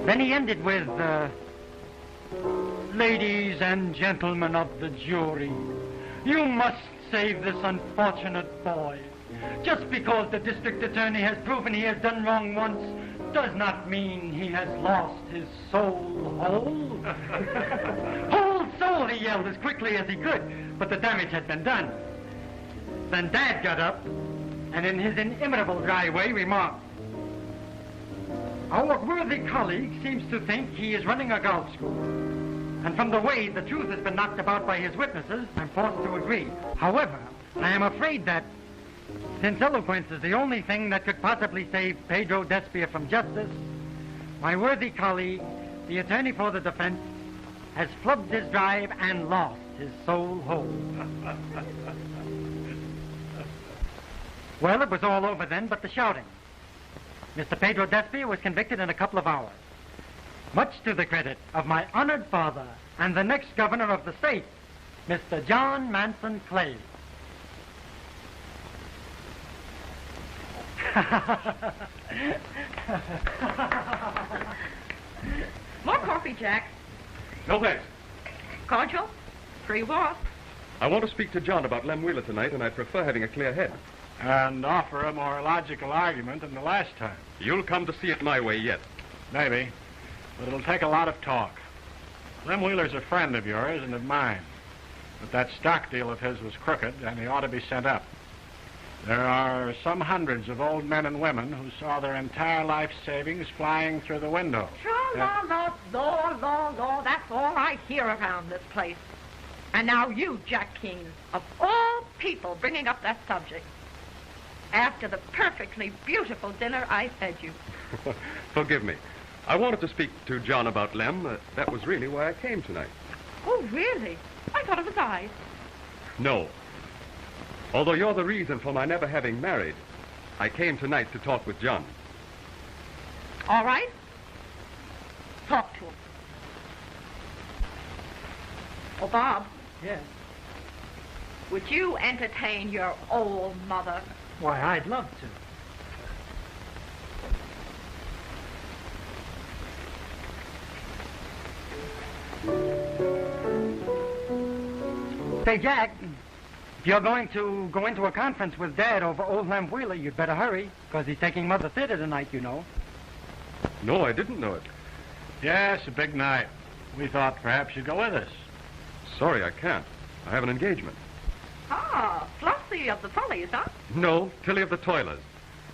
Then he ended with, ladies and gentlemen of the jury, you must save this unfortunate boy. Just because the district attorney has proven he has done wrong once does not mean he has lost his soul whole. Whole soul, he yelled as quickly as he could, but the damage had been done. Then Dad got up and in his inimitable dry way remarked, our worthy colleague seems to think he is running a golf school. And from the way the truth has been knocked about by his witnesses, I'm forced to agree. However, I am afraid that since eloquence is the only thing that could possibly save Pedro Despia from justice, my worthy colleague, the attorney for the defense, has flubbed his drive and lost his soul whole. Well, it was all over then but the shouting. Mr. Pedro Despia was convicted in a couple of hours, much to the credit of my honored father and the next governor of the state, Mr. John Manson Clay. More coffee, Jack. No thanks. Cordial? Free walk. I want to speak to John about Lem Wheeler tonight, and I prefer having a clear head. And offer a more logical argument than the last time. You'll come to see it my way yet. Maybe. But it'll take a lot of talk. Lem Wheeler's a friend of yours and of mine. But that stock deal of his was crooked, and he ought to be sent up. There are some hundreds of old men and women who saw their entire life savings flying through the window. Law, that's all I hear around this place. And now you, Jack Keene, of all people bringing up that subject. After the perfectly beautiful dinner I fed you. Forgive me. I wanted to speak to John about Lem. That was really why I came tonight. Oh, really? I thought it was I. No. Although you're the reason for my never having married, I came tonight to talk with John. All right. Talk to him. Oh, Bob. Yes. Would you entertain your old mother? Why, I'd love to. Say, Jack, if you're going to go into a conference with Dad over old Lem Wheeler, you'd better hurry, because he's taking Mother Theater tonight, you know. No, I didn't know it. Yes, a big night. We thought perhaps you'd go with us. Sorry, I can't. I have an engagement. Ah, Flossie of the Follies, huh? No, Tilly of the Toilers.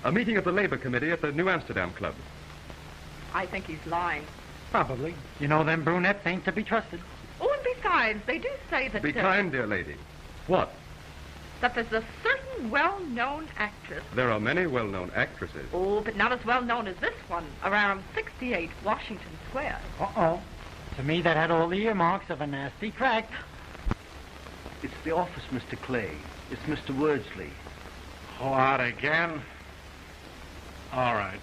A meeting of the Labor Committee at the New Amsterdam Club. I think he's lying. Probably. You know them brunettes ain't to be trusted. Oh, and besides, they do say that... Be kind, dear lady. What? That there's a certain well-known actress. There are many well-known actresses. Oh, but not as well-known as this one, around 68 Washington Square. Uh-oh. To me, that had all the earmarks of a nasty crack. It's the office, Mr. Clay. It's Mr. Wordsley. What, again? All right.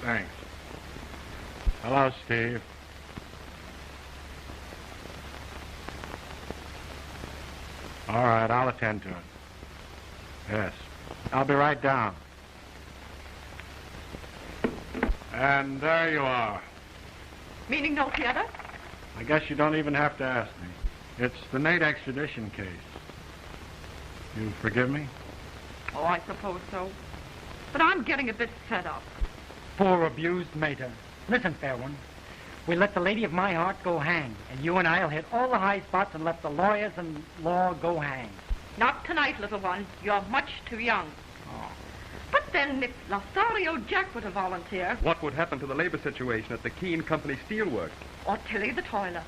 Thanks. Hello, Steve. All right, I'll attend to it. Yes. I'll be right down. And there you are. Meaning no theater? I guess you don't even have to ask me. It's the Nate extradition case. You forgive me? Oh, I suppose so. But I'm getting a bit fed up. Poor abused mater. Listen, fair one. We let the lady of my heart go hang, and you and I'll hit all the high spots and let the lawyers and law go hang. Not tonight, little one. You're much too young. Oh. But then if Lothario Jack were to volunteer... What would happen to the labor situation at the Keene Company Steelworks? Or Tilly the Toiler.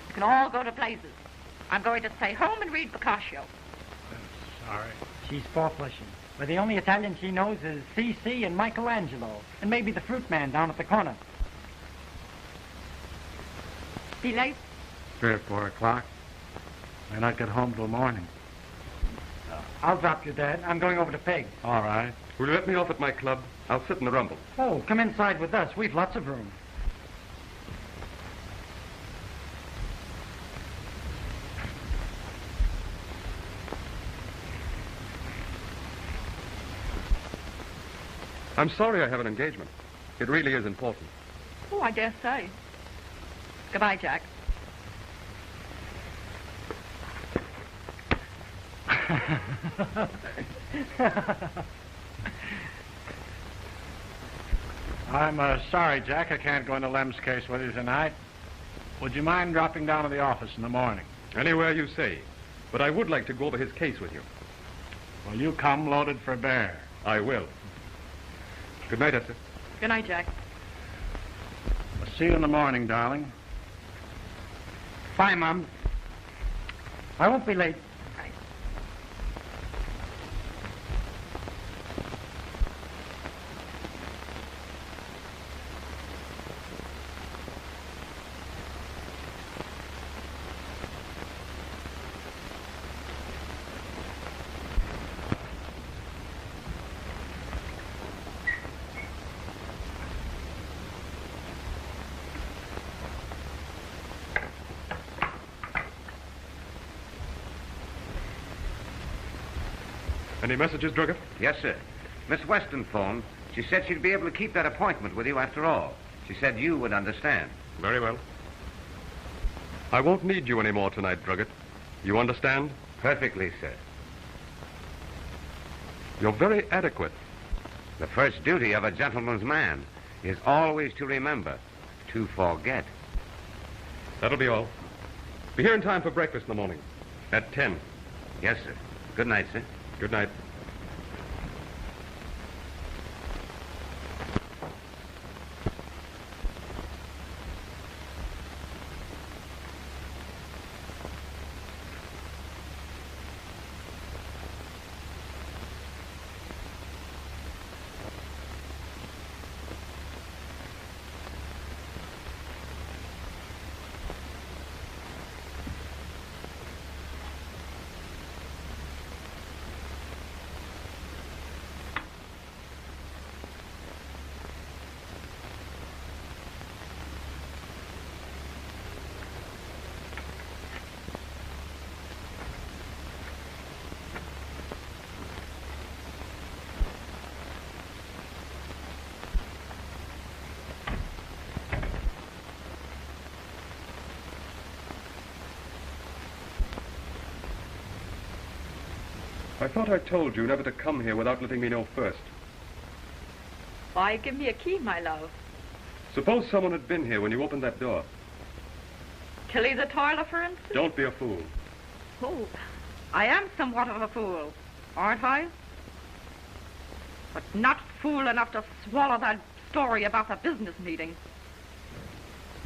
You can all go to blazes. I'm going to stay home and read Boccaccio. Sorry. She's four-flushing. But the only Italian she knows is C.C. and Michelangelo, and maybe the fruit man down at the corner. Be late? 3 or 4 o'clock. May not get home till morning. I'll drop you, Dad. I'm going over to Peg. All right. Will you let me off at my club? I'll sit in the rumble. Oh, come inside with us. We've lots of room. I'm sorry I have an engagement. It really is important. Oh, I dare say. Goodbye, Jack. I'm sorry, Jack. I can't go into Lem's case with you tonight. Would you mind dropping down to the office in the morning? Anywhere you say. But I would like to go over his case with you. Will you come loaded for bear? I will. Good night, Esther. Good night, Jack. I'll see you in the morning, darling. Bye, Mom. I won't be late. Any messages, Druggett? Yes, sir. Miss Weston phoned. She said she'd be able to keep that appointment with you after all. She said you would understand. Very well. I won't need you anymore tonight, Druggett. You understand? Perfectly, sir. You're very adequate. The first duty of a gentleman's man is always to remember, to forget. That'll be all. Be here in time for breakfast in the morning. At 10. Yes, sir. Good night, sir. Good night. I thought I told you never to come here without letting me know first. Why, give me a key, my love. Suppose someone had been here when you opened that door. Tilly the toiler, for instance? Don't be a fool. Oh, I am somewhat of a fool, aren't I? But not fool enough to swallow that story about the business meeting.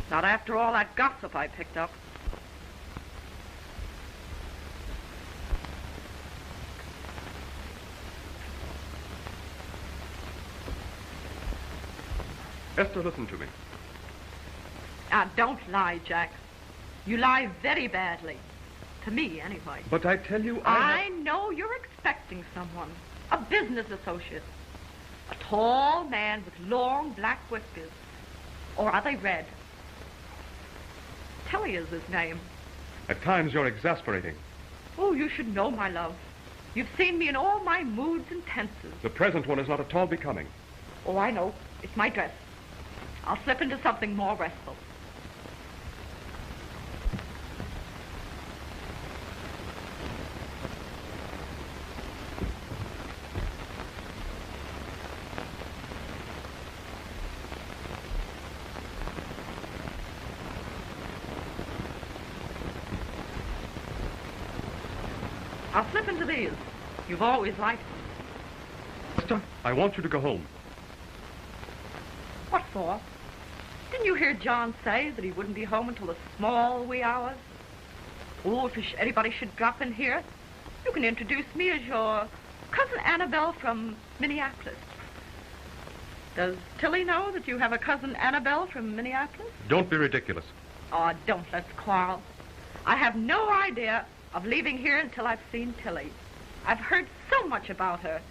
Not after all that gossip I picked up. Esther, listen to me. Now, don't lie, Jack. You lie very badly. To me, anyway. But I tell you, I know you're expecting someone. A business associate. A tall man with long black whiskers. Or are they red? Tilly is his name. At times you're exasperating. Oh, you should know, my love. You've seen me in all my moods and tenses. The present one is not at all becoming. Oh, I know. It's my dress. I'll slip into something more restful. I'll slip into these. You've always liked them. Esther, I want you to go home. What for? Didn't you hear John say that he wouldn't be home until the small wee hours? Oh, if anybody should drop in here, you can introduce me as your cousin Annabelle from Minneapolis. Does Tilly know that you have a cousin Annabelle from Minneapolis? Don't be ridiculous. Oh, don't let's quarrel. I have no idea of leaving here until I've seen Tilly. I've heard so much about her.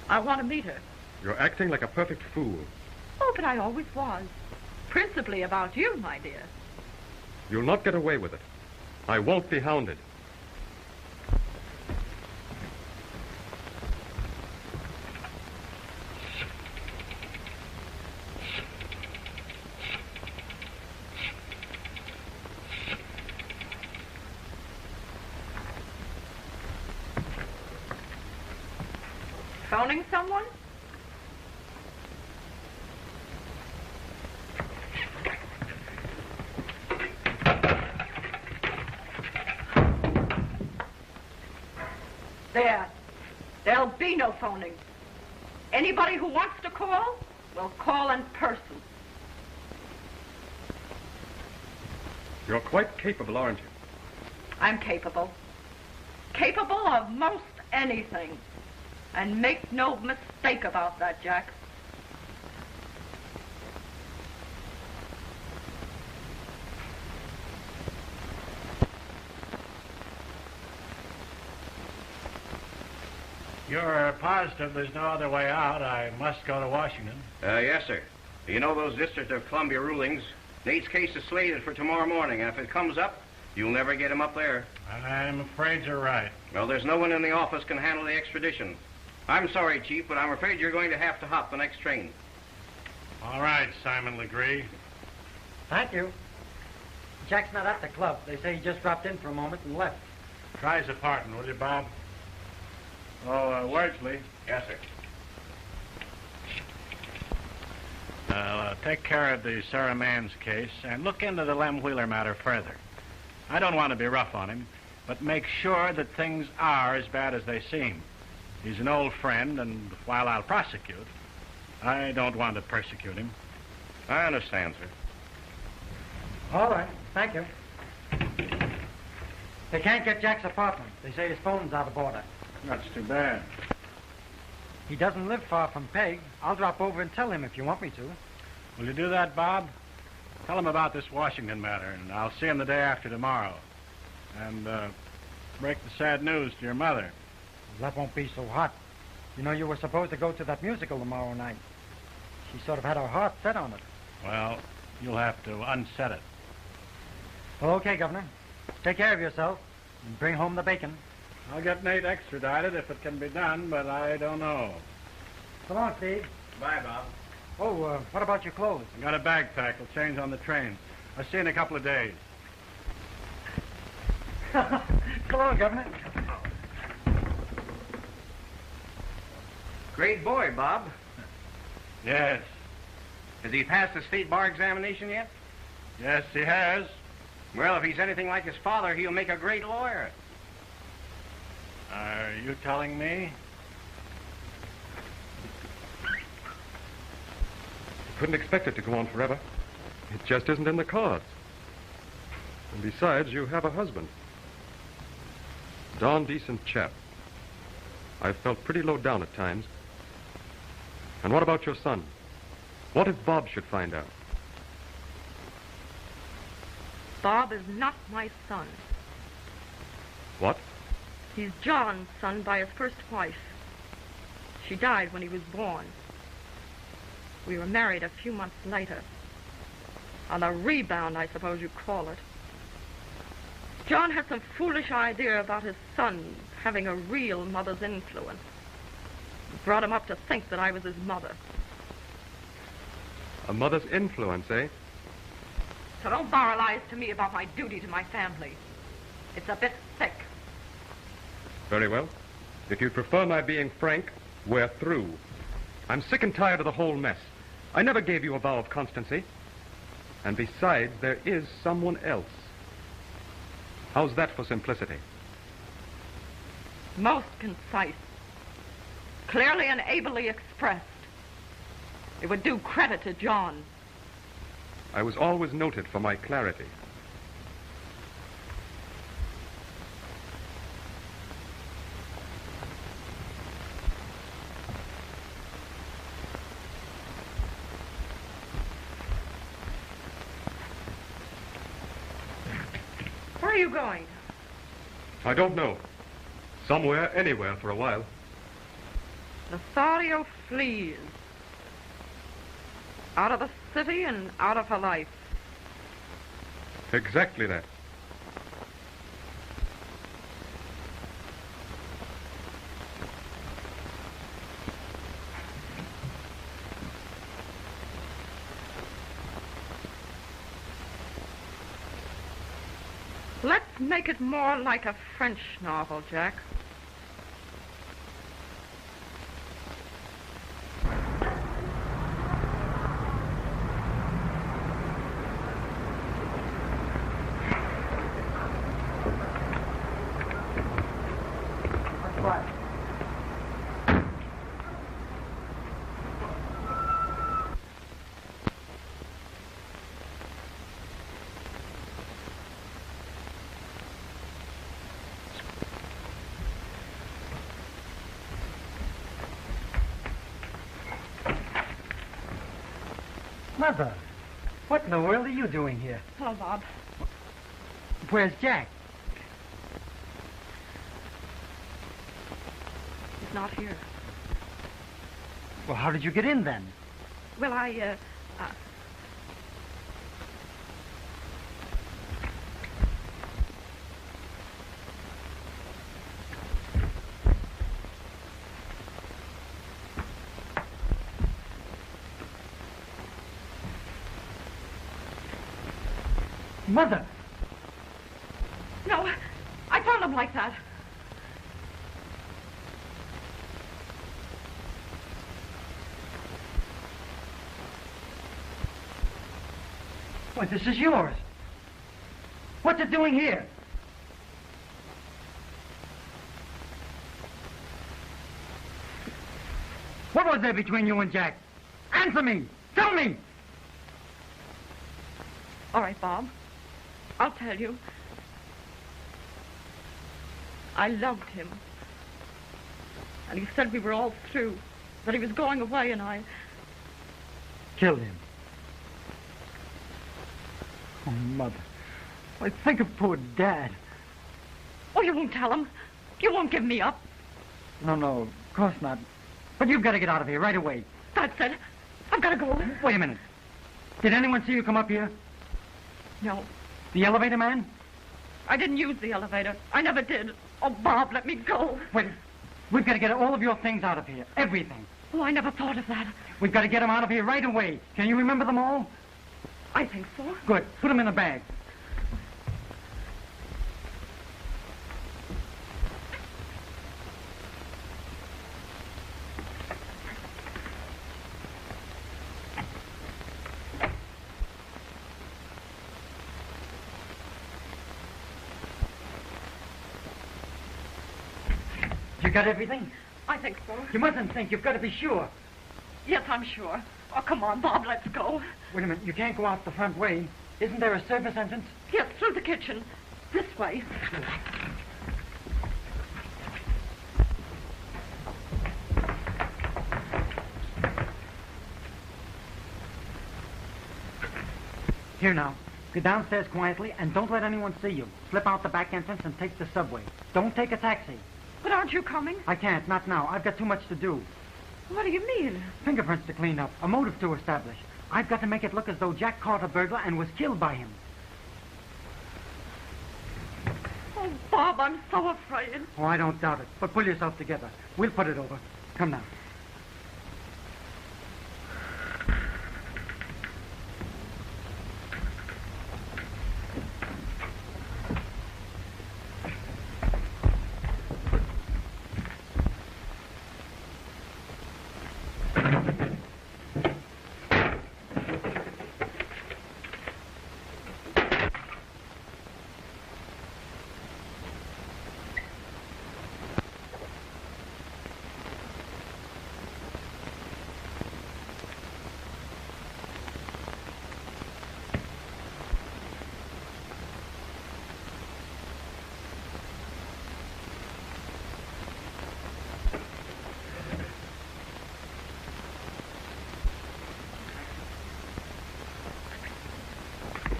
I want to meet her. You're acting like a perfect fool. Oh, but I always was. Principally about you, my dear. You'll not get away with it. I won't be hounded. Phoning someone? There. There'll be no phoning. Anybody who wants to call will call in person. You're quite capable, aren't you? I'm capable. Capable of most anything. And make no mistake about that, Jack. You're positive there's no other way out. I must go to Washington. Yes, sir. You know those District of Columbia rulings? Nate's case is slated for tomorrow morning, and if it comes up, you'll never get him up there. I'm afraid you're right. Well, there's no one in the office can handle the extradition. I'm sorry, Chief, but I'm afraid you're going to have to hop the next train. All right, Simon Legree. Thank you. Jack's not at the club. They say he just dropped in for a moment and left. Try his apartment, will you, Bob? Oh, Wordsley. Yes, sir. Take care of the Sarah Mann's case and look into the Lem Wheeler matter further. I don't want to be rough on him, but make sure that things are as bad as they seem. He's an old friend, and while I'll prosecute, I don't want to persecute him. I understand, sir. All right. Thank you. They can't get Jack's apartment. They say his phone's out of order. That's too bad. He doesn't live far from Peg. I'll drop over and tell him if you want me to. Will you do that, Bob? Tell him about this Washington matter, and I'll see him the day after tomorrow. And break the sad news to your mother. That won't be so hot. You know, you were supposed to go to that musical tomorrow night. She sort of had her heart set on it. Well, you'll have to unset it. Well, okay, Governor. Take care of yourself and bring home the bacon. I'll get Nate extradited if it can be done, but I don't know. So long, Steve. Bye, Bob. Oh, what about your clothes? I got a bag pack. I'll change on the train. I'll see you in a couple of days. So long, Governor. Great boy, Bob. Yes. Has he passed the state bar examination yet? Yes, he has. Well, if he's anything like his father, he'll make a great lawyer. Are you telling me? Couldn't expect it to go on forever. It just isn't in the cards. And besides, you have a husband. Darn decent chap. I've felt pretty low down at times. And what about your son? What if Bob should find out? Bob is not my son. What? He's John's son by his first wife. She died when he was born. We were married a few months later. On a rebound, I suppose you'd call it. John had some foolish idea about his son having a real mother's influence. It brought him up to think that I was his mother. A mother's influence, eh? So don't moralize to me about my duty to my family. It's a bit thick. Very well. If you prefer my being frank, we're through. I'm sick and tired of the whole mess. I never gave you a vow of constancy. And besides, there is someone else. How's that for simplicity? Most concise. Clearly and ably expressed. It would do credit to John. I was always noted for my clarity. Where are you going? I don't know. Somewhere, anywhere for a while. Lothario flees. Out of the city and out of her life. Exactly that. Let's make it more like a French novel, Jack. Mother, what in the world are you doing here? Hello, Bob. Where's Jack? He's not here. Well, how did you get in then? Well, Mother! No, I found him like that. Why, this is yours. What's it doing here? What was there between you and Jack? Answer me! Tell me! All right, Bob. I'll tell you. I loved him. And he said we were all through, that he was going away, and I... Killed him. Oh, Mother. Why, think of poor Dad. Oh, you won't tell him? You won't give me up? No, of course not. But you've got to get out of here right away. That's it. I've got to go. Wait a minute. Did anyone see you come up here? No, The elevator man? I didn't use the elevator. I never did. Oh, Bob, let me go. Wait. We've got to get all of your things out of here. Everything. Oh, I never thought of that. We've got to get them out of here right away. Can you remember them all? I think so. Good. Put them in a bag. You got everything? I think so. You mustn't think. You've got to be sure. Yes, I'm sure. Oh, come on, Bob, let's go. Wait a minute. You can't go out the front way. Isn't there a surface entrance? Yes, through the kitchen. This way. Here now. Go downstairs quietly and don't let anyone see you. Slip out the back entrance and take the subway. Don't take a taxi. But aren't you coming? I can't. Not now. I've got too much to do. What do you mean? Fingerprints to clean up. A motive to establish. I've got to make it look as though Jack caught a burglar and was killed by him. Oh, Bob, I'm so afraid. Oh, I don't doubt it. But pull yourself together. We'll put it over. Come now.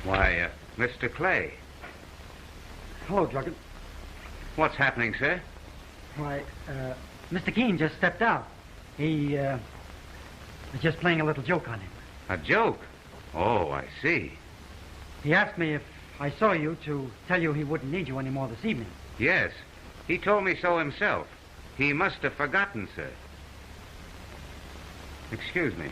Why, Mr. Clay. Hello, Druggett. What's happening, sir? Why, Mr. Keene just stepped out. He, was just playing a little joke on him. A joke? Oh, I see. He asked me if I saw you to tell you he wouldn't need you anymore this evening. Yes. He told me so himself. He must have forgotten, sir. Excuse me.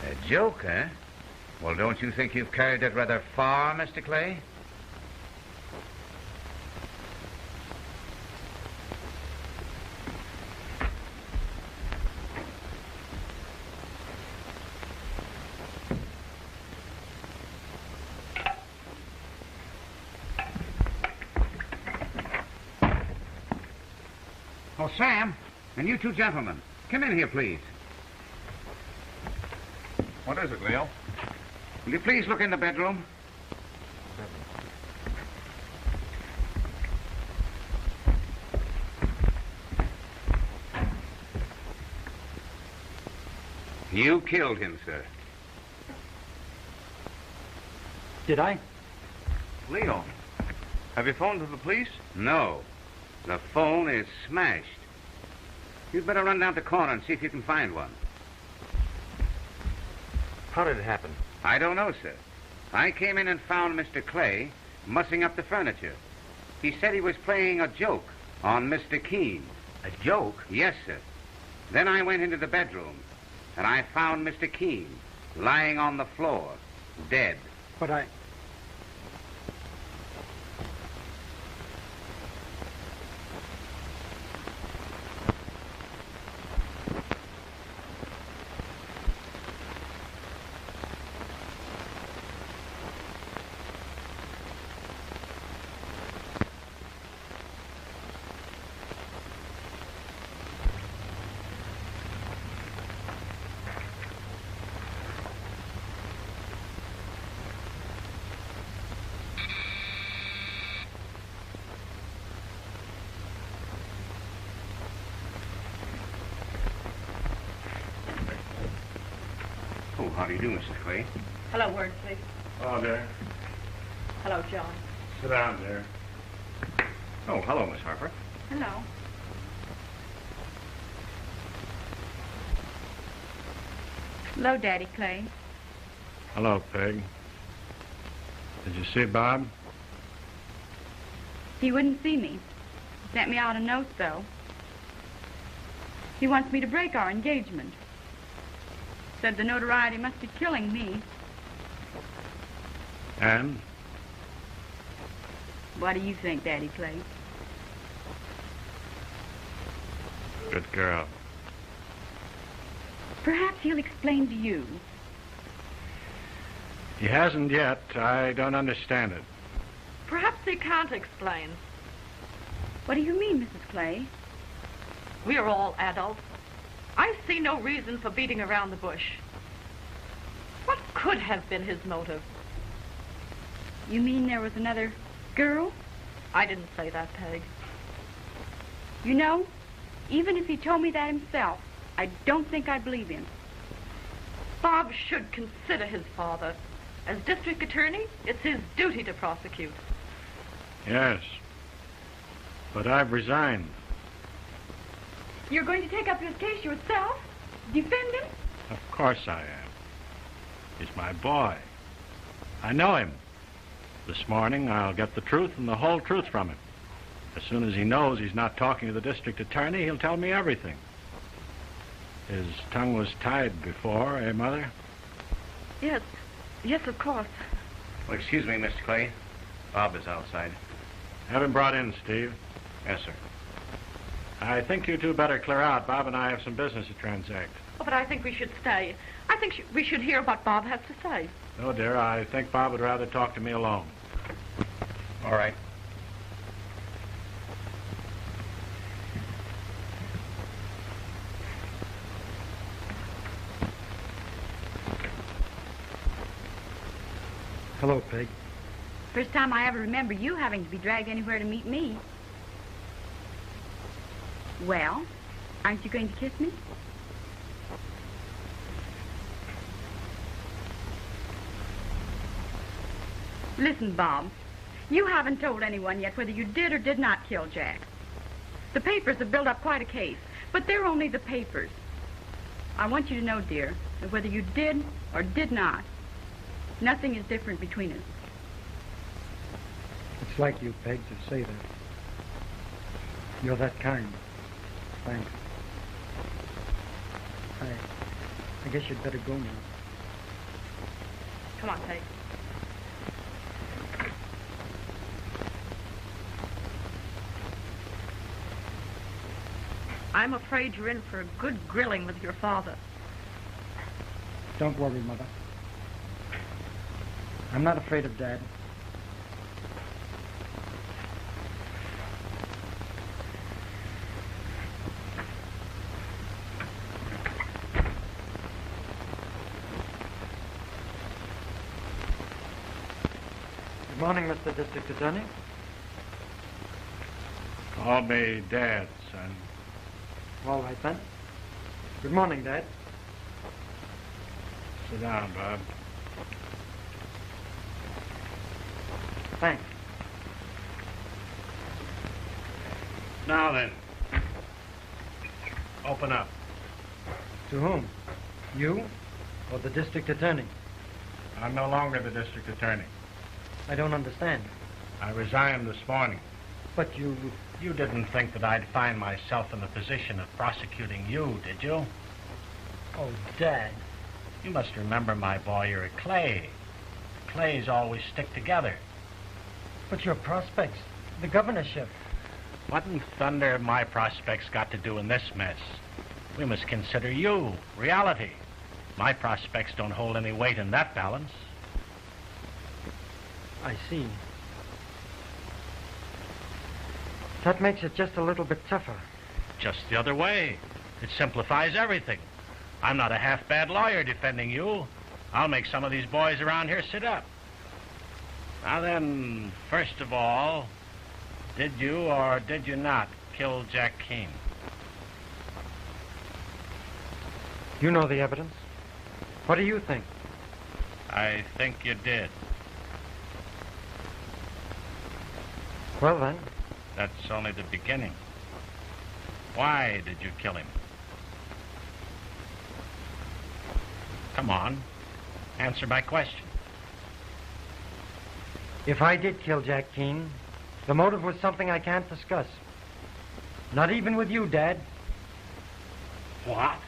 A joke, eh? Well, don't you think you've carried it rather far, Mr. Clay? Oh, Sam, and you two gentlemen, come in here, please. What is it, Leo? Will you please look in the bedroom? You killed him, sir. Did I? Leo, have you phoned to the police? No. The phone is smashed. You'd better run down to the corner and see if you can find one. How did it happen? I don't know, sir. I came in and found Mr. Clay mussing up the furniture. He said he was playing a joke on Mr. Keene. A joke? Yes, sir. Then I went into the bedroom, and I found Mr. Keene lying on the floor, dead. But I... Oh, how do you do, Mrs. Clay? Hello, Wordsley. Oh, there. Hello, John. Sit down there. Oh, hello, Miss Harper. Hello. Hello, Daddy Clay. Hello, Peg. Did you see Bob? He wouldn't see me. He sent me out a note, though. He wants me to break our engagement. Said the notoriety must be killing me. And? What do you think, Daddy Clay? Good girl. Perhaps he'll explain to you. He hasn't yet. I don't understand it. Perhaps he can't explain. What do you mean, Mrs. Clay? We are all adults. I see no reason for beating around the bush. What could have been his motive? You mean there was another girl? I didn't say that, Peg. You know, even if he told me that himself, I don't think I'd believe him. Bob should consider his father. As district attorney, it's his duty to prosecute. Yes. But I've resigned. You're going to take up his case yourself? Defend him? Of course I am. He's my boy. I know him. This morning I'll get the truth and the whole truth from him. As soon as he knows he's not talking to the district attorney, he'll tell me everything. His tongue was tied before, eh, Mother? Yes. Yes, of course. Well, excuse me, Mr. Clay. Bob is outside. Have him brought in, Steve. Yes, sir. I think you two better clear out. Bob and I have some business to transact. Oh, but I think we should stay. I think we should hear what Bob has to say. No, dear, I think Bob would rather talk to me alone. All right. Hello, Peg. First time I ever remember you having to be dragged anywhere to meet me. Well, aren't you going to kiss me? Listen, Bob. You haven't told anyone yet whether you did or did not kill Jack. The papers have built up quite a case, but they're only the papers. I want you to know, dear, that whether you did or did not, nothing is different between us. It's like you, Peg, to say that. You're that kind. Thanks. I guess you'd better go now. Come on, Peg. I'm afraid you're in for a good grilling with your father. Don't worry, Mother. I'm not afraid of Dad. Good morning, Mr. District Attorney. Call me Dad, son. All right, then. Good morning, Dad. Sit down, Bob. Thanks. Now then, open up. To whom? You or the District Attorney? I'm no longer the district attorney. I don't understand. I resigned this morning. But you... You didn't think that I'd find myself in the position of prosecuting you, did you? Oh, Dad. You must remember, my boy, you're a Clay. Clays always stick together. But your prospects, the governorship. What in thunder have my prospects got to do in this mess? We must consider you, reality. My prospects don't hold any weight in that balance. I see. That makes it just a little bit tougher. Just the other way. It simplifies everything. I'm not a half-bad lawyer defending you. I'll make some of these boys around here sit up. Now then, first of all, did you or did you not kill Jack Keene? You know the evidence. What do you think? I think you did. Well, then. That's only the beginning. Why did you kill him? Come on. Answer my question. If I did kill Jack Keene, the motive was something I can't discuss. Not even with you, Dad. What?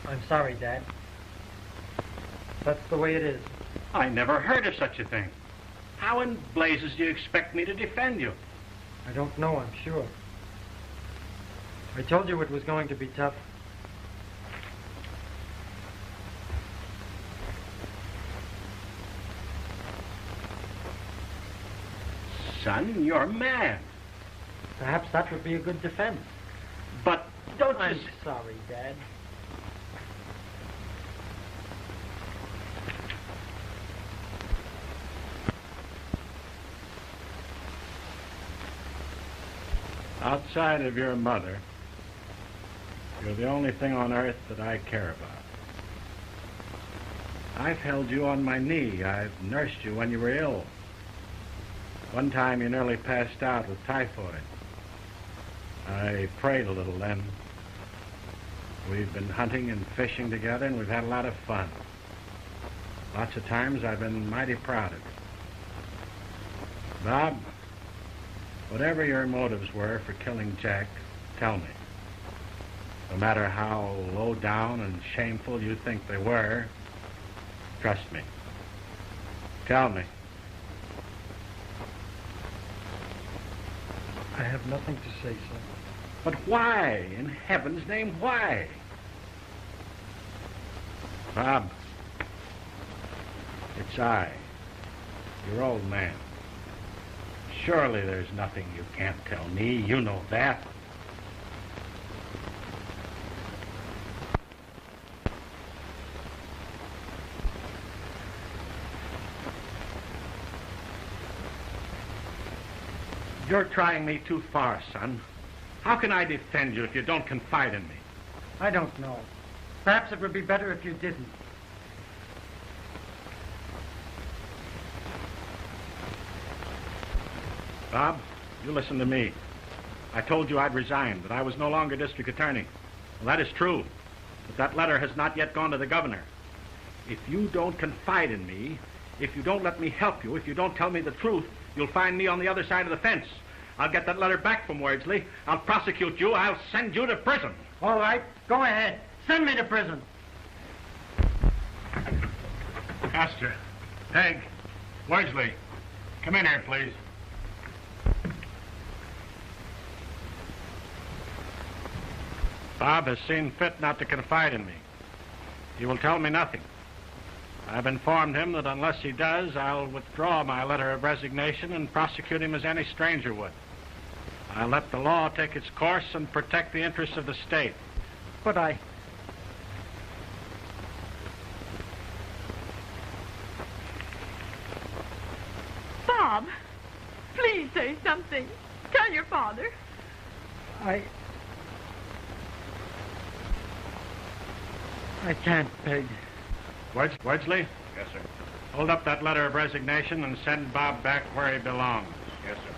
I'm sorry, Dad. That's the way it is. I never heard of such a thing. How in blazes do you expect me to defend you? I don't know, I'm sure. I told you it was going to be tough. Son, you're mad. Perhaps that would be a good defense. But don't I'm you... sorry, Dad. Outside of your mother, you're the only thing on earth that I care about. I've held you on my knee. I've nursed you when you were ill. One time you nearly passed out with typhoid. I prayed a little then. We've been hunting and fishing together, and we've had a lot of fun. Lots of times I've been mighty proud of you. Bob, whatever your motives were for killing Jack, tell me. No matter how low down and shameful you think they were, trust me. Tell me. I have nothing to say, sir. But why? In heaven's name, why? Bob, it's I, your old man. Surely there's nothing you can't tell me. You know that. You're trying me too far, son. How can I defend you if you don't confide in me? I don't know. Perhaps it would be better if you didn't. Bob, you listen to me. I told you I'd resigned, that I was no longer district attorney. Well, that is true, but that letter has not yet gone to the governor. If you don't confide in me, if you don't let me help you, if you don't tell me the truth, you'll find me on the other side of the fence. I'll get that letter back from Wordsley. I'll prosecute you. I'll send you to prison. All right, go ahead. Send me to prison. Custer, Peg, Wordsley, come in here, please. Bob has seen fit not to confide in me. He will tell me nothing. I've informed him that unless he does, I'll withdraw my letter of resignation and prosecute him as any stranger would. I'll let the law take its course and protect the interests of the state. But I... Bob, please say something. Tell your father. I can't, Peg. Wedgsley, Yes, sir. hold up that letter of resignation and send Bob back where he belongs. Yes, sir.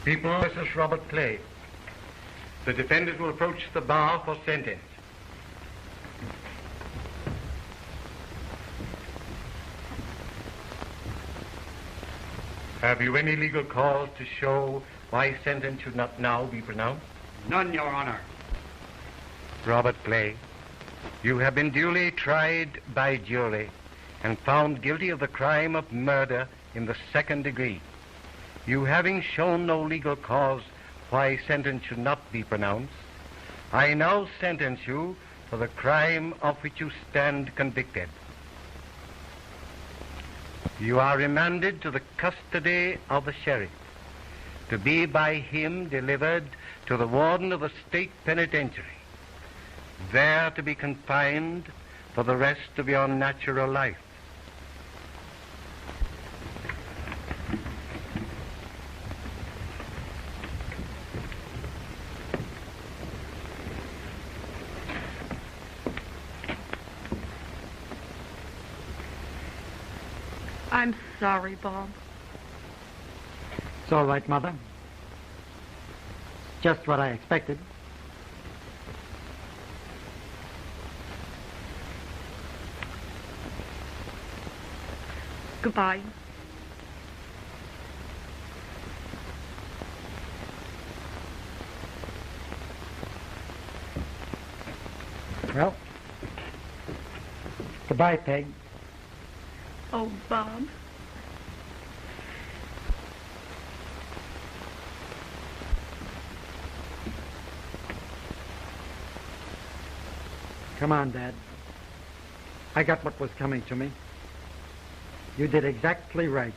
People, this is Robert Clay. The defendant will approach the bar for sentence. Have you any legal cause to show why sentence should not now be pronounced? None, Your Honor. Robert Clay, you have been duly tried by jury and found guilty of the crime of murder in the second degree. You having shown no legal cause why sentence should not be pronounced, I now sentence you for the crime of which you stand convicted. You are remanded to the custody of the sheriff, to be by him delivered to the warden of the state penitentiary, there to be confined for the rest of your natural life. I'm sorry, Bob. It's all right, Mother. Just what I expected. Goodbye. Well, goodbye, Peg. Oh, Bob. Come on, Dad. I got what was coming to me. You did exactly right.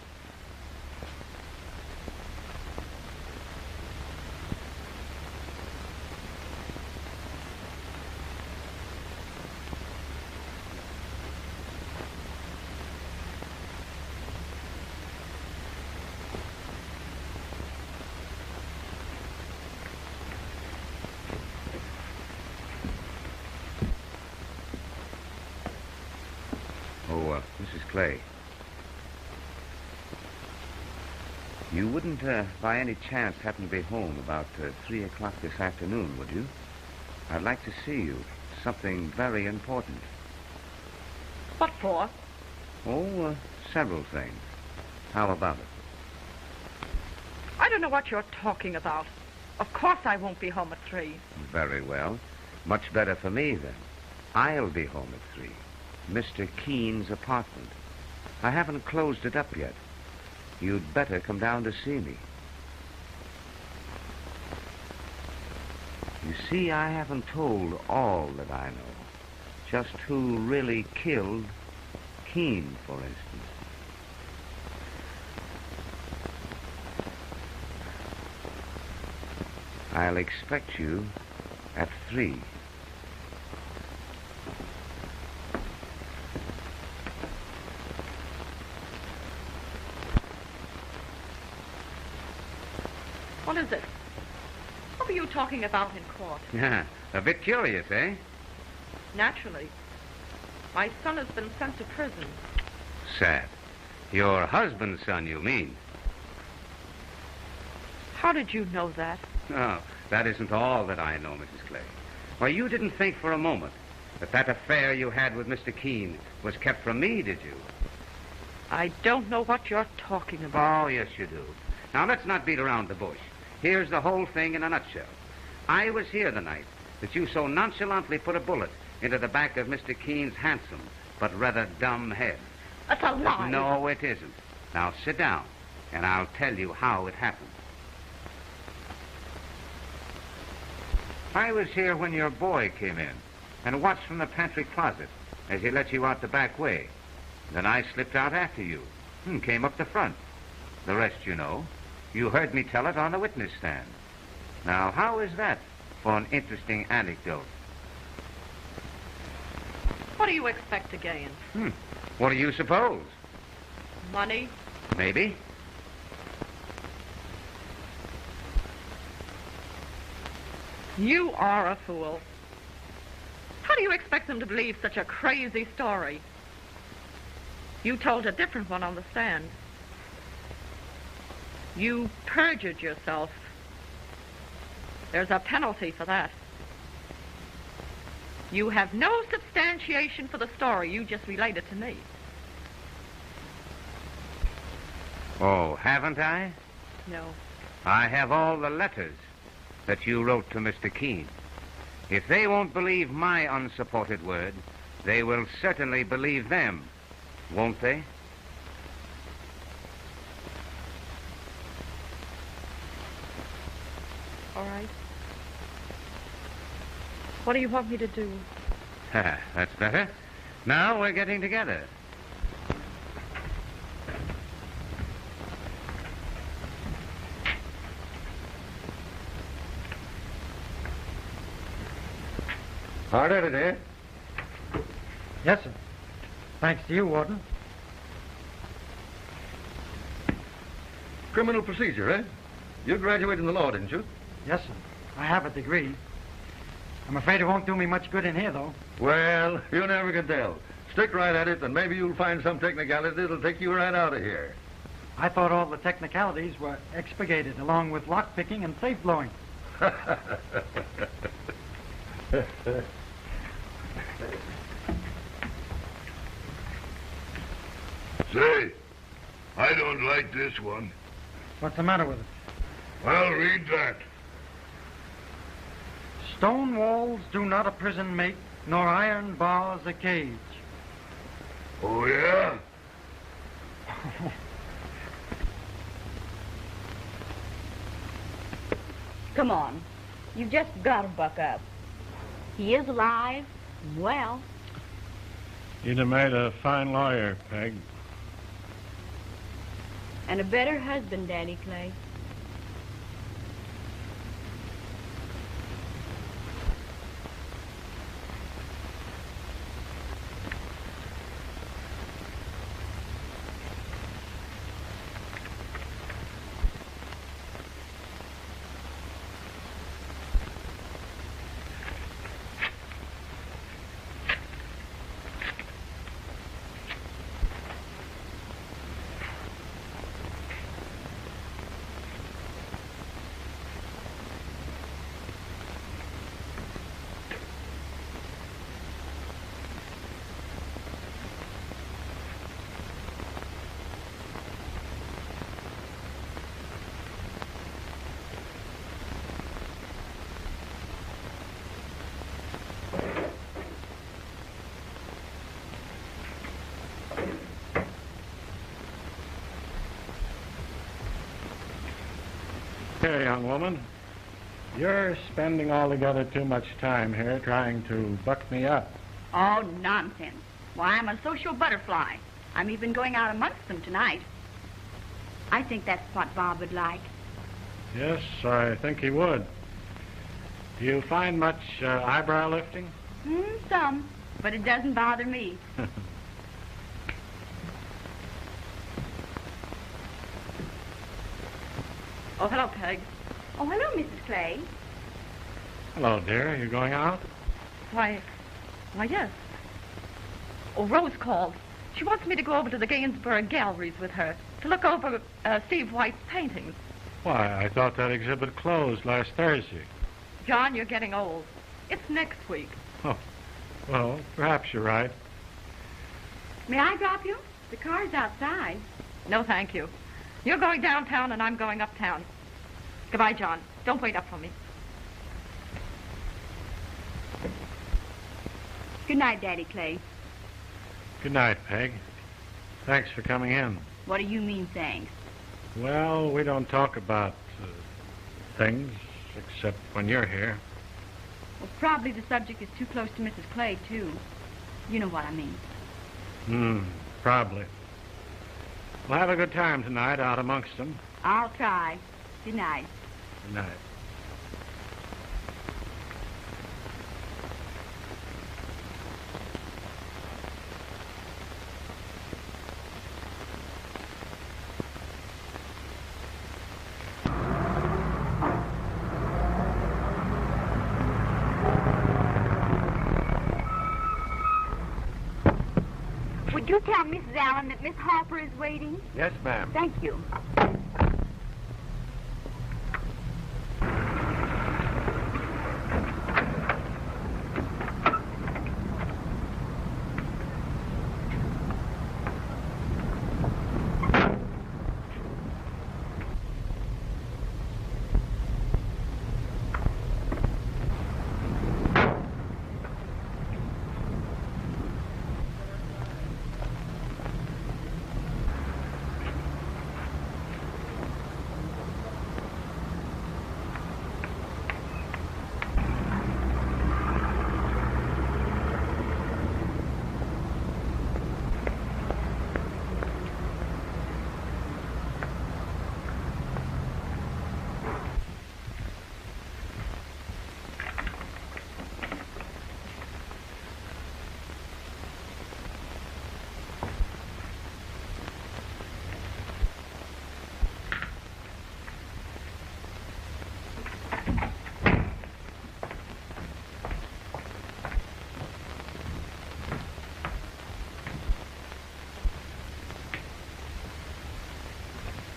Mrs. Clay. You wouldn't, by any chance, happen to be home about 3 o'clock this afternoon, would you? I'd like to see you. Something very important. What for? Oh, several things. How about it? I don't know what you're talking about. Of course I won't be home at 3. Very well. Much better for me, then. I'll be home at 3. Mr. Keene's apartment. I haven't closed it up yet. You'd better come down to see me. You see, I haven't told all that I know. Just who really killed Keene, for instance. I'll expect you at 3. What is it? What were you talking about in court? Yeah, a bit curious, eh? Naturally. My son has been sent to prison. Sad. Your husband's son, you mean? How did you know that? Oh, that isn't all that I know, Mrs. Clay. Why, you didn't think for a moment that affair you had with Mr. Keene was kept from me, did you? I don't know what you're talking about. Oh, yes, you do. Now, let's not beat around the bush. Here's the whole thing in a nutshell. I was here the night that you so nonchalantly put a bullet into the back of Mr. Keene's handsome but rather dumb head. That's a lie. No, it isn't. Now, sit down, and I'll tell you how it happened. I was here when your boy came in and watched from the pantry closet as he let you out the back way. Then I slipped out after you and came up the front. The rest you know. You heard me tell it on the witness stand. Now, how is that for an interesting anecdote? What do you expect to gain? What do you suppose? Money? Maybe. You are a fool. How do you expect them to believe such a crazy story? You told a different one on the stand. You perjured yourself. There's a penalty for that. You have no substantiation for the story you just related to me. Oh, haven't I? No. I have all the letters that you wrote to Mr. Keene. If they won't believe my unsupported word, they will certainly believe them, won't they? All right. What do you want me to do? That's better. Now we're getting together. Hard at it, eh? Yes, sir. Thanks to you, Warden. Criminal procedure, eh? You graduated in the law, didn't you? Yes, sir. I have a degree. I'm afraid it won't do me much good in here, though. Well, you never can tell. Stick right at it, and maybe you'll find some technicality that'll take you right out of here. I thought all the technicalities were expurgated, along with lock-picking and safe-blowing. Say, I don't like this one. What's the matter with it? Well, read that. Stone walls do not a prison make, nor iron bars a cage. Oh, yeah? Come on. You just got to buck up. He is alive and well. You'd have made a fine lawyer, Peg. And a better husband, Daddy Clay. Here, young woman. You're spending altogether too much time here trying to buck me up. Oh, nonsense. Why, I'm a social butterfly. I'm even going out amongst them tonight. I think that's what Bob would like. Yes, I think he would. Do you find much eyebrow lifting? Some, but it doesn't bother me. Oh, hello, Peg. Oh, hello, Mrs. Clay. Hello, dear. Are you going out? Why, yes. Oh, Rose called. She wants me to go over to the Gainsborough galleries with her to look over Steve White's paintings. Why, I thought that exhibit closed last Thursday. John, you're getting old. It's next week. Oh, well, perhaps you're right. May I drop you? The car's outside. No, thank you. You're going downtown and I'm going uptown. Goodbye, John. Don't wait up for me. Good night, Daddy Clay. Good night, Peg. Thanks for coming in. What do you mean, thanks? Well, we don't talk about things except when you're here. Well, probably the subject is too close to Mrs. Clay, too. You know what I mean. Probably. We'll have a good time tonight out amongst them. I'll try. Good night. Good night. Would you tell Mrs. Allen that Miss Harper is waiting? Yes, ma'am. Thank you.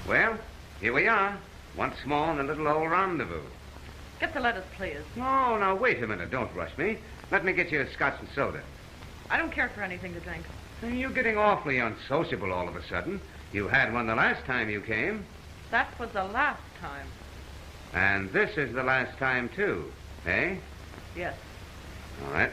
Well, here we are. Once more in the little old rendezvous. Get the letters, please. No, now, wait a minute. Don't rush me. Let me get you a scotch and soda. I don't care for anything to drink. You're getting awfully unsociable all of a sudden. You had one the last time you came. That was the last time. And this is the last time, too. Eh? Yes. All right.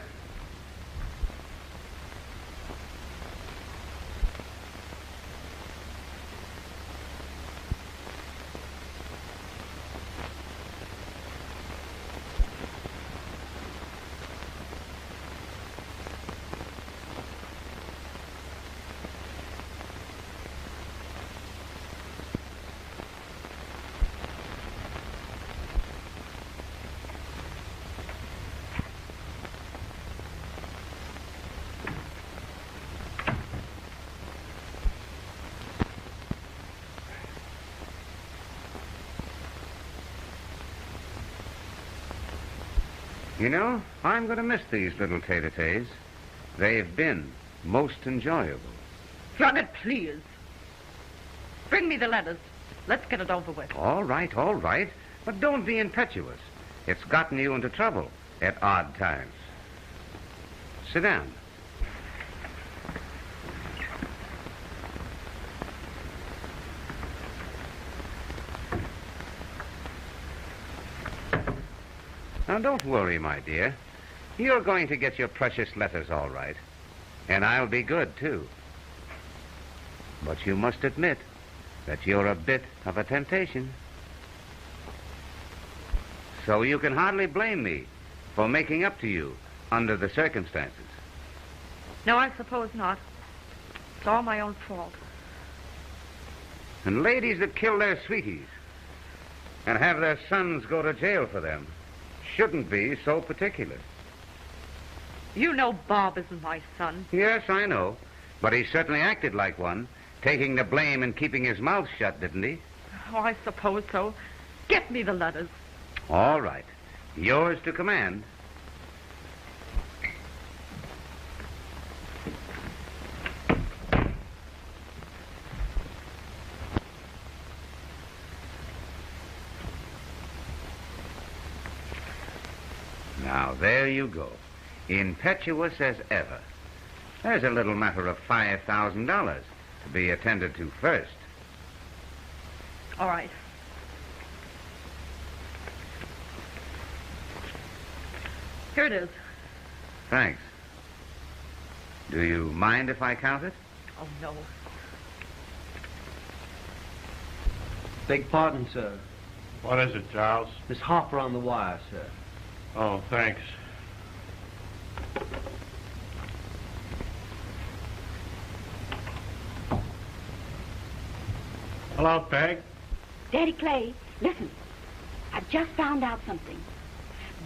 You know, I'm going to miss these little tete-a-tetes. They've been most enjoyable. Run it, please. Bring me the letters. Let's get it over with. All right. But don't be impetuous. It's gotten you into trouble at odd times. Sit down. Now, don't worry, my dear. You're going to get your precious letters all right. And I'll be good, too. But you must admit that you're a bit of a temptation. So you can hardly blame me for making up to you under the circumstances. No, I suppose not. It's all my own fault. And ladies that kill their sweeties and have their sons go to jail for them shouldn't be so particular. You know Bob isn't my son. Yes, I know. But he certainly acted like one, taking the blame and keeping his mouth shut, didn't he? Oh, I suppose so. Get me the letters. All right. Yours to command. Now, there you go. Impetuous as ever. There's a little matter of $5,000 to be attended to first. All right. Here it is. Thanks. Do you mind if I count it? Oh, no. Beg pardon, sir. What is it, Charles? Miss Harper on the wire, sir. Oh, thanks. Hello, Peg. Daddy Clay, listen. I've just found out something.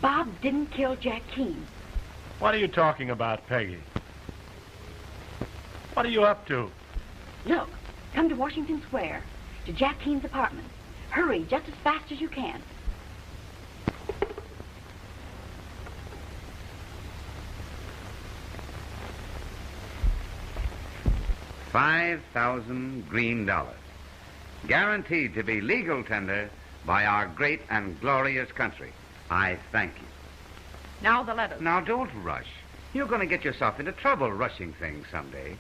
Bob didn't kill Jack Keene. What are you talking about, Peggy? What are you up to? Look, come to Washington Square, to Jack Keene's apartment. Hurry, just as fast as you can. $5,000 green dollars. Guaranteed to be legal tender by our great and glorious country. I thank you. Now the letters. Now, don't rush. You're going to get yourself into trouble rushing things someday.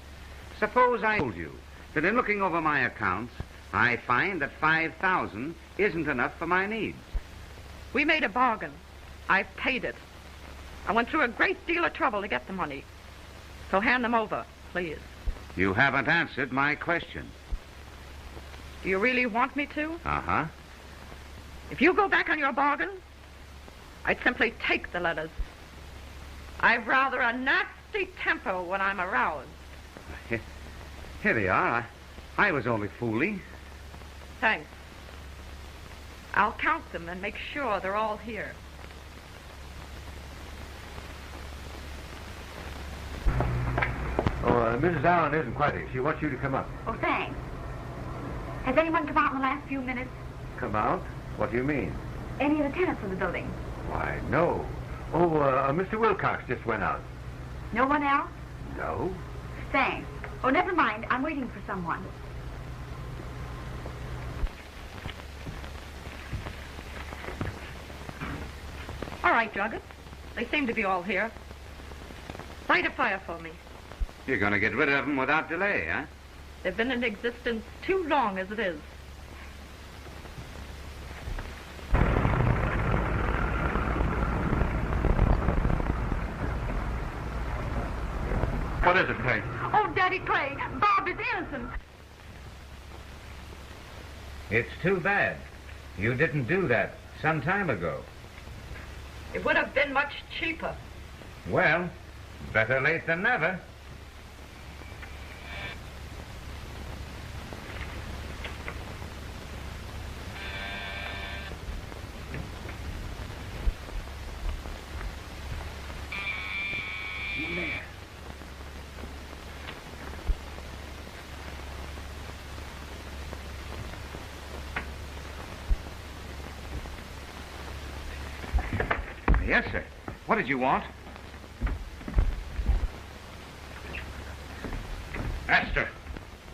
Suppose I told you that in looking over my accounts, I find that $5,000 isn't enough for my needs. We made a bargain. I've paid it. I went through a great deal of trouble to get the money. So hand them over, please. You haven't answered my question. Do you really want me to? Uh-huh. If you go back on your bargain, I'd simply take the letters. I've rather a nasty temper when I'm aroused. Here they are. I was only fooling. Thanks. I'll count them and make sure they're all here. Mrs. Allen isn't quite here. She wants you to come up. Oh, thanks. Has anyone come out in the last few minutes? Come out? What do you mean? Any of the tenants of the building? Why, no. Oh, Mr. Wilcox just went out. No one else? No. Thanks. Oh, never mind. I'm waiting for someone. All right, Juggett. They seem to be all here. Light a fire for me. You're going to get rid of them without delay, huh? They've been in existence too long as it is. What is it, Peg? Oh, Daddy Clay, Bob is innocent. It's too bad. You didn't do that some time ago. It would have been much cheaper. Well, better late than never. Yes, sir. What did you want? Esther,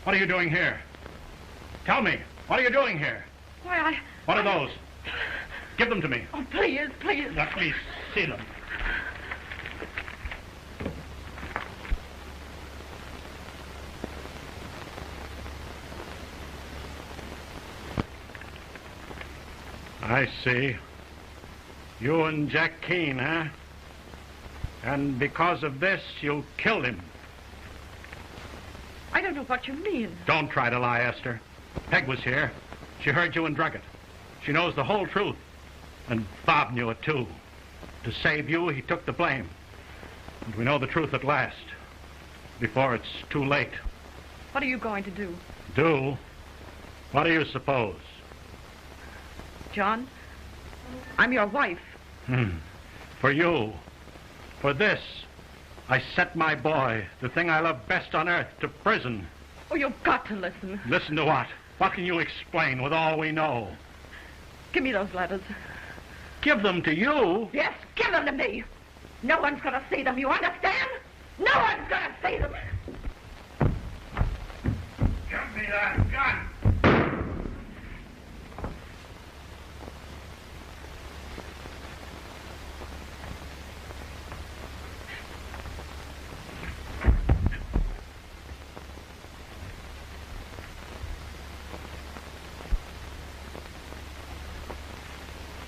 what are you doing here? Tell me, what are you doing here? Why, What are those? Give them to me. Oh, please, please. Let me see them. I see. You and Jack Keene, huh? And because of this, you killed him. I don't know what you mean. Don't try to lie, Esther. Peg was here. She heard you and Druggett. She knows the whole truth. And Bob knew it, too. To save you, he took the blame. And we know the truth at last. Before it's too late. What are you going to do? Do? What do you suppose? John, I'm your wife. For you. For this. I sent my boy, the thing I love best on earth, to prison. Oh, you've got to listen. Listen to what? What can you explain with all we know? Give me those letters. Give them to you? Yes, give them to me. No one's going to see them, you understand? No one's going to see them. Give me that gun!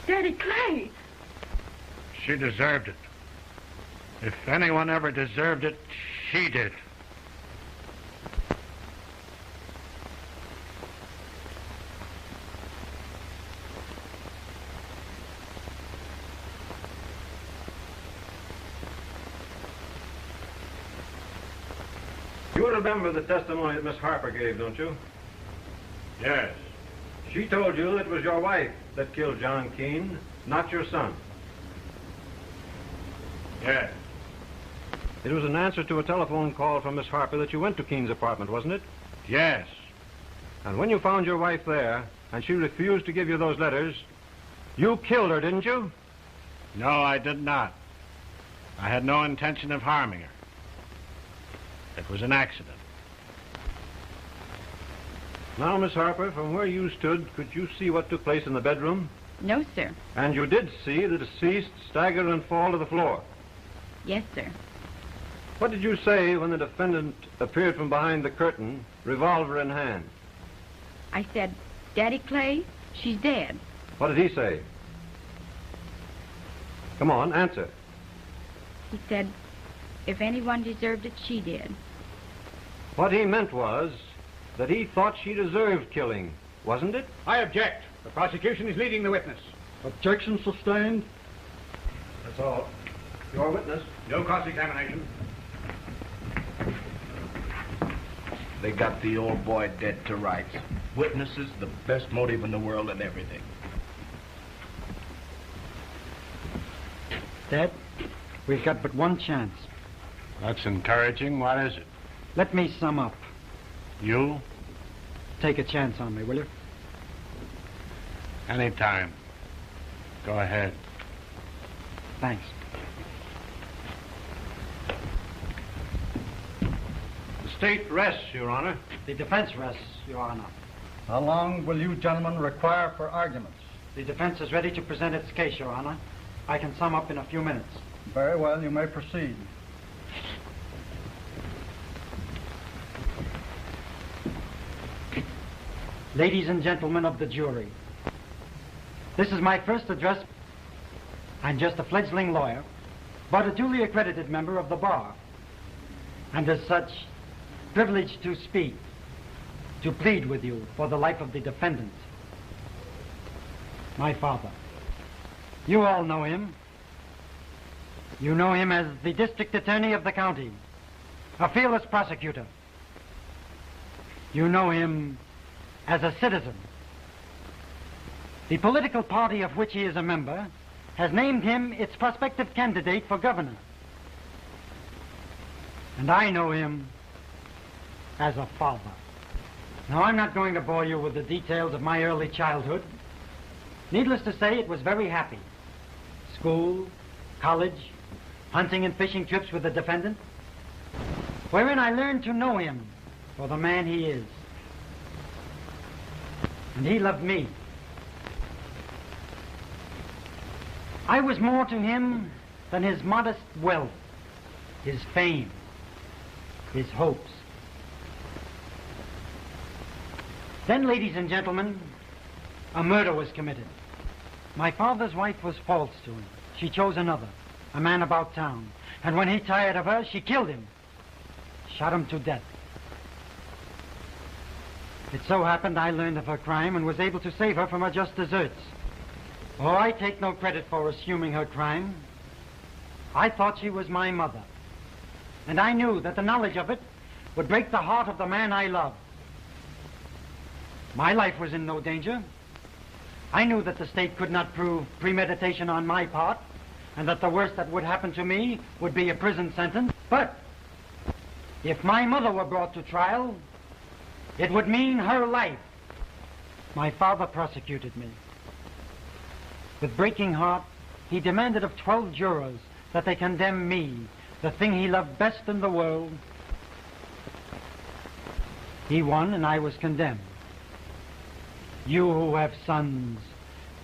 Daddy Clay. She deserved it. If anyone ever deserved it, she did. You remember the testimony that Miss Harper gave, don't you? Yes. She told you it was your wife that killed John Keene, not your son. Yes. It was an answer to a telephone call from Miss Harper that you went to Keene's apartment, wasn't it? Yes. And when you found your wife there, and she refused to give you those letters, you killed her, didn't you? No, I did not. I had no intention of harming her. It was an accident. Now, Miss Harper, from where you stood, could you see what took place in the bedroom? No, sir. And you did see the deceased stagger and fall to the floor? Yes, sir. What did you say when the defendant appeared from behind the curtain, revolver in hand? I said, Daddy Clay, she's dead. What did he say? Come on, answer. He said, if anyone deserved it, she did. What he meant was that he thought she deserved killing, wasn't it? I object. The prosecution is leading the witness. Objection sustained. That's all. Your witness. No cross-examination. They got the old boy dead to rights. Witnesses, the best motive in the world and everything. Dad, we've got but one chance. That's encouraging. What is it? Let me sum up. You? Take a chance on me, will you? Anytime. Go ahead. Thanks. The state rests, Your Honor. The defense rests, Your Honor. How long will you gentlemen require for arguments? The defense is ready to present its case, Your Honor. I can sum up in a few minutes. Very well, you may proceed. Ladies and gentlemen of the jury, this is my first address. I'm just a fledgling lawyer, but a duly accredited member of the bar, and as such, privileged to speak, to plead with you for the life of the defendant, my father. You all know him. You know him as the district attorney of the county, a fearless prosecutor. You know him as a citizen. The political party of which he is a member has named him its prospective candidate for governor. And I know him as a father. Now, I'm not going to bore you with the details of my early childhood. Needless to say, it was very happy. School, college, hunting and fishing trips with the defendant, wherein I learned to know him for the man he is. And he loved me. I was more to him than his modest wealth, his fame, his hopes. Then, ladies and gentlemen, a murder was committed. My father's wife was false to him. She chose another, a man about town. And when he tired of her, she killed him, shot him to death. It so happened I learned of her crime and was able to save her from her just deserts. Oh, I take no credit for assuming her crime. I thought she was my mother. And I knew that the knowledge of it would break the heart of the man I loved. My life was in no danger. I knew that the state could not prove premeditation on my part, and that the worst that would happen to me would be a prison sentence. But if my mother were brought to trial, it would mean her life. My father prosecuted me. With breaking heart, he demanded of 12 jurors that they condemn me, the thing he loved best in the world. He won, and I was condemned. You who have sons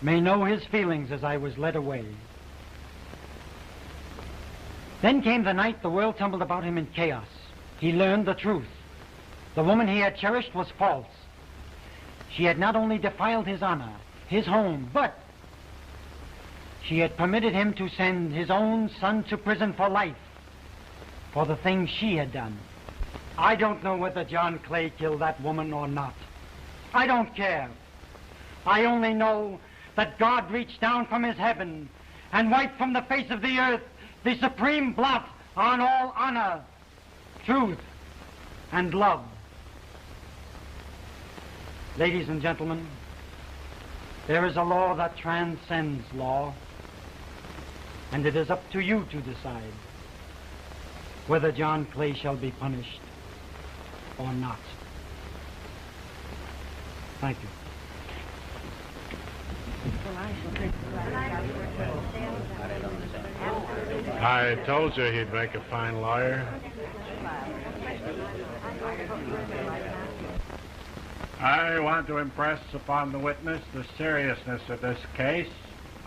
may know his feelings as I was led away. Then came the night the world tumbled about him in chaos. He learned the truth. The woman he had cherished was false. She had not only defiled his honor, his home, but she had permitted him to send his own son to prison for life for the things she had done. I don't know whether John Clay killed that woman or not. I don't care. I only know that God reached down from his heaven and wiped from the face of the earth the supreme blot on all honor, truth, and love. Ladies and gentlemen, There is a law that transcends law, and it is up to you to decide whether John Clay shall be punished or not. Thank you. I told you he'd make a fine lawyer. I want to impress upon the witness the seriousness of this case.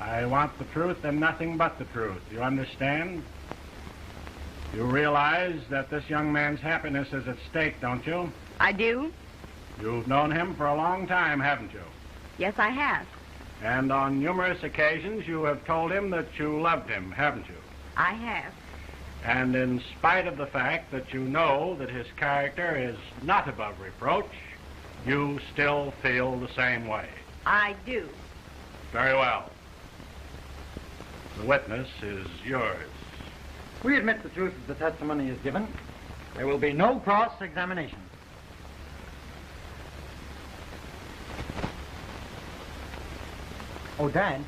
I want the truth and nothing but the truth. You understand? You realize that this young man's happiness is at stake, don't you? I do. You've known him for a long time, haven't you? Yes, I have. And on numerous occasions you have told him that you loved him, haven't you? I have. And in spite of the fact that you know that his character is not above reproach, you still feel the same way. I do. Very well. The witness is yours. We admit the truth of the testimony is given. There will be no cross-examination. Oh, Dad.